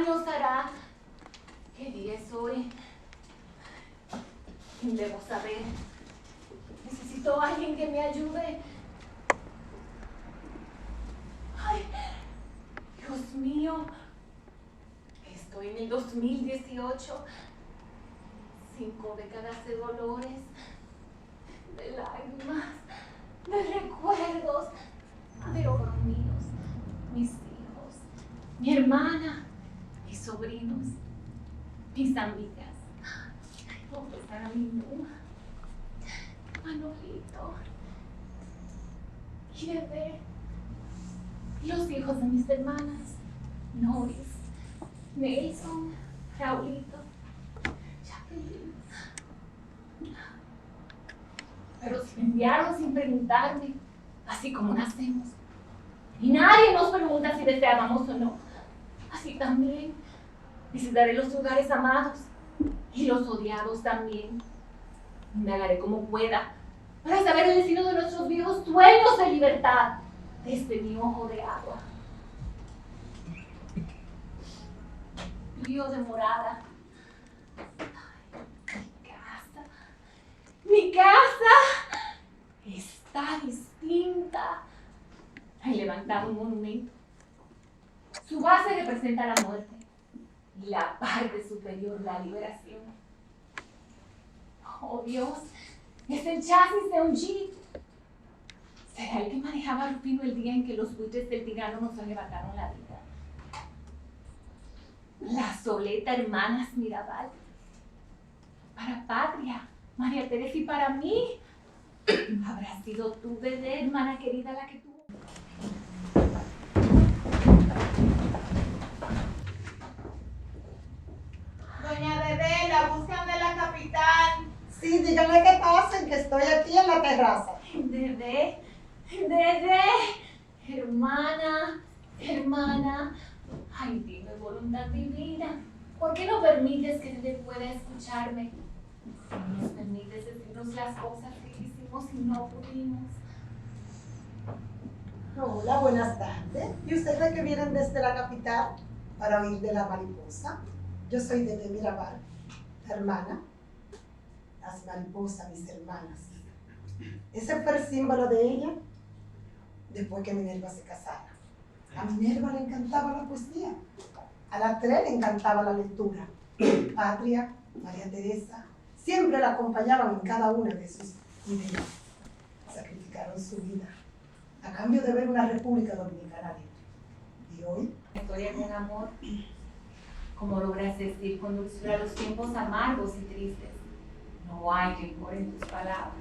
años hará. ¿Qué día es hoy? Debo saber. Necesito a alguien que me ayude. Ay, Dios mío. Estoy en el 2018. 5 décadas de dolores, de lágrimas, de recuerdos. Pero por míos, mis hijos, mi hermana, mis sobrinos, mis amigas. ¿Dónde estará mi mamá? Manolito. Y bebé. Y los hijos de mis hermanas. Noris, Nelson, Raulito, Jacqueline. Pero se me enviaron sin preguntarme, así como nacemos. Y nadie nos pregunta si deseábamos o no. Así también visitaré los lugares amados y los odiados también. Indagaré como pueda para saber el destino de nuestros viejos dueños de libertad desde mi ojo de agua. Río de morada. Mi casa está distinta. He levantado un monumento. Su base representa la muerte y la parte superior la liberación. Oh Dios, es el chasis de un jeep. ¿Será el que manejaba Rufino el día en que los buitres del tirano nos arrebataron la vida? La soleta Hermanas Mirabal. Para Patria, María Teresa, y para mí, habrás sido tú, bebé, hermana querida, la que tuvo. Doña Bebé, la buscan de la capital. Sí, díganle que pasen, que estoy aquí en la terraza. Bebé, hermana. Ay, dime, voluntad divina, ¿por qué no permites que Bebé pueda escucharme? Si nos permites decirnos las cosas que hicimos y no pudimos. Hola, buenas tardes. ¿Y ustedes que vienen desde la capital para oír de la mariposa? Yo soy de Mirabal, hermana. Las mariposas, mis hermanas. Ese fue el símbolo de ella después que Minerva se casara. A Minerva le encantaba la poesía. A las 3 le encantaba la lectura. Patria, María Teresa, siempre la acompañaban en cada una de sus ideas. Sacrificaron su vida a cambio de ver una República Dominicana libre. Y hoy, La historia de un amor, como logras decir con dulzura los tiempos amargos y tristes. No hay rencor en tus palabras.